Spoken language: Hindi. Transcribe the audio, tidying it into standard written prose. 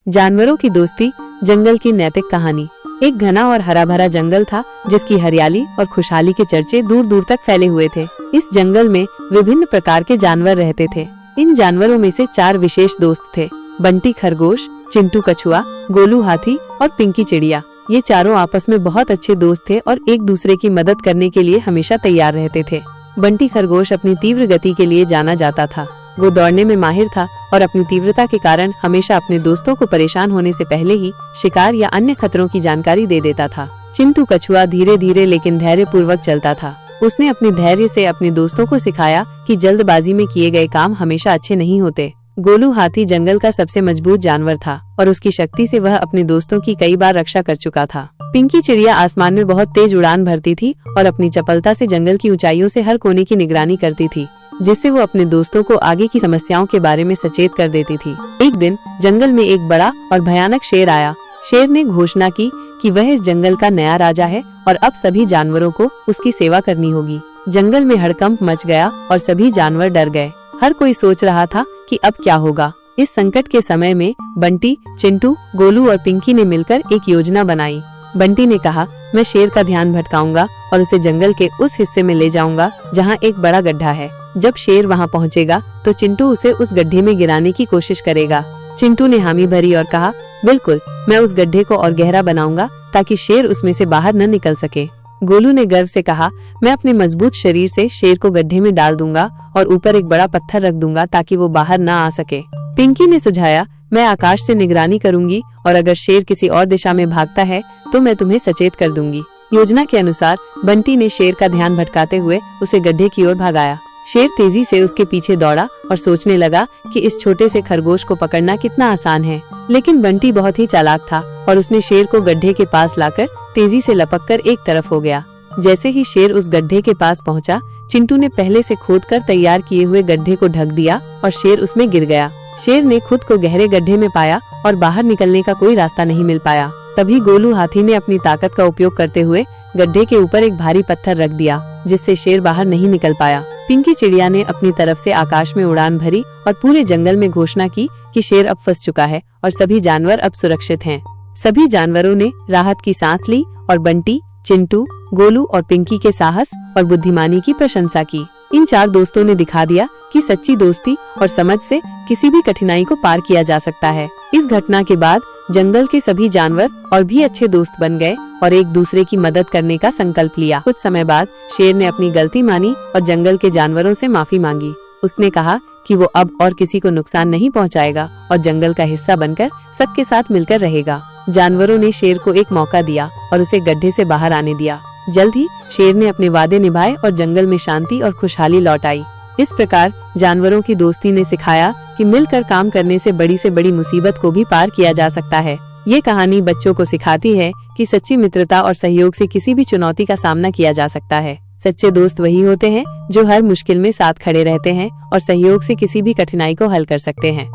जानवरों की दोस्ती, जंगल की नैतिक कहानी। एक घना और हरा भरा जंगल था जिसकी हरियाली और खुशहाली के चर्चे दूर दूर तक फैले हुए थे। इस जंगल में विभिन्न प्रकार के जानवर रहते थे। इन जानवरों में से 4 विशेष दोस्त थे: बंटी खरगोश, चिंटू कछुआ, गोलू हाथी और पिंकी चिड़िया। ये चारों आपस में बहुत अच्छे दोस्त थे और एक दूसरे की मदद करने के लिए हमेशा तैयार रहते थे। बंटी खरगोश अपनी तीव्र गति के लिए जाना जाता था। वो दौड़ने में माहिर था और अपनी तीव्रता के कारण हमेशा अपने दोस्तों को परेशान होने से पहले ही शिकार या अन्य खतरों की जानकारी दे देता था। चिंटू कछुआ धीरे धीरे लेकिन धैर्य पूर्वक चलता था। उसने अपने धैर्य से अपने दोस्तों को सिखाया कि जल्दबाजी में किए गए काम हमेशा अच्छे नहीं होते। गोलू हाथी जंगल का सबसे मजबूत जानवर था और उसकी शक्ति से वह अपने दोस्तों की कई बार रक्षा कर चुका था। पिंकी चिड़िया आसमान में बहुत तेज उड़ान भरती थी और अपनी चपलता से जंगल की ऊंचाइयों से हर कोने की निगरानी करती थी, जिससे वो अपने दोस्तों को आगे की समस्याओं के बारे में सचेत कर देती थी। एक दिन जंगल में एक बड़ा और भयानक शेर आया। शेर ने घोषणा की कि वह इस जंगल का नया राजा है और अब सभी जानवरों को उसकी सेवा करनी होगी। जंगल में हड़कंप मच गया और सभी जानवर डर गए। हर कोई सोच रहा था कि अब क्या होगा। इस संकट के समय में बंटी, चिंटू, गोलू और पिंकी ने मिलकर एक योजना बनाई। बंटी ने कहा, मैं शेर का ध्यान भटकाऊंगा और उसे जंगल के उस हिस्से में ले जाऊंगा जहां एक बड़ा गड्ढा है। जब शेर वहां पहुंचेगा तो चिंटू उसे उस गड्ढे में गिराने की कोशिश करेगा। चिंटू ने हामी भरी और कहा, बिल्कुल, मैं उस गड्ढे को और गहरा बनाऊंगा ताकि शेर उसमें से बाहर न निकल सके। गोलू ने गर्व से कहा, मैं अपने मजबूत शरीर से शेर को गड्ढे में डाल दूंगा और ऊपर एक बड़ा पत्थर रख दूंगा ताकि वो बाहर न आ सके। पिंकी ने सुझाया, मैं आकाश से निगरानी करूंगी और अगर शेर किसी और दिशा में भागता है तो मैं तुम्हें सचेत कर दूंगी। योजना के अनुसार बंटी ने शेर का ध्यान भटकाते हुए उसे गड्ढे की ओर भगाया। शेर तेजी से उसके पीछे दौड़ा और सोचने लगा कि इस छोटे से खरगोश को पकड़ना कितना आसान है। लेकिन बंटी बहुत ही चालाक था और उसने शेर को गड्ढे के पास लाकर तेजी से लपककर एक तरफ हो गया। जैसे ही शेर उस गड्ढे के पास पहुंचा, चिंटू ने पहले से खोदकर तैयार किए हुए गड्ढे को ढक दिया और शेर उसमें गिर गया। शेर ने खुद को गहरे गड्ढे में पाया और बाहर निकलने का कोई रास्ता नहीं मिल पाया। तभी गोलू हाथी ने अपनी ताकत का उपयोग करते हुए गड्ढे के ऊपर एक भारी पत्थर रख दिया, जिससे शेर बाहर नहीं निकल पाया। पिंकी चिड़िया ने अपनी तरफ से आकाश में उड़ान भरी और पूरे जंगल में घोषणा की कि शेर अब फंस चुका है और सभी जानवर अब सुरक्षित हैं। सभी जानवरों ने राहत की सांस ली और बंटी, चिंटू, गोलू और पिंकी के साहस और बुद्धिमानी की प्रशंसा की। इन 4 दोस्तों ने दिखा दिया कि सच्ची दोस्ती और समझ से किसी भी कठिनाई को पार किया जा सकता है। इस घटना के बाद जंगल के सभी जानवर और भी अच्छे दोस्त बन गए और एक दूसरे की मदद करने का संकल्प लिया। कुछ समय बाद शेर ने अपनी गलती मानी और जंगल के जानवरों से माफी मांगी। उसने कहा कि वो अब और किसी को नुकसान नहीं पहुंचाएगा और जंगल का हिस्सा बनकर सबके साथ मिलकर रहेगा। जानवरों ने शेर को एक मौका दिया और उसे गड्ढे से बाहर आने दिया। जल्द ही शेर ने अपने वादे निभाए और जंगल में शांति और खुशहाली लौट आई। इस प्रकार जानवरों की दोस्ती ने सिखाया कि मिलकर काम करने से बड़ी मुसीबत को भी पार किया जा सकता है। ये कहानी बच्चों को सिखाती है कि सच्ची मित्रता और सहयोग से किसी भी चुनौती का सामना किया जा सकता है। सच्चे दोस्त वही होते हैं जो हर मुश्किल में साथ खड़े रहते हैं और सहयोग से किसी भी कठिनाई को हल कर सकते हैं।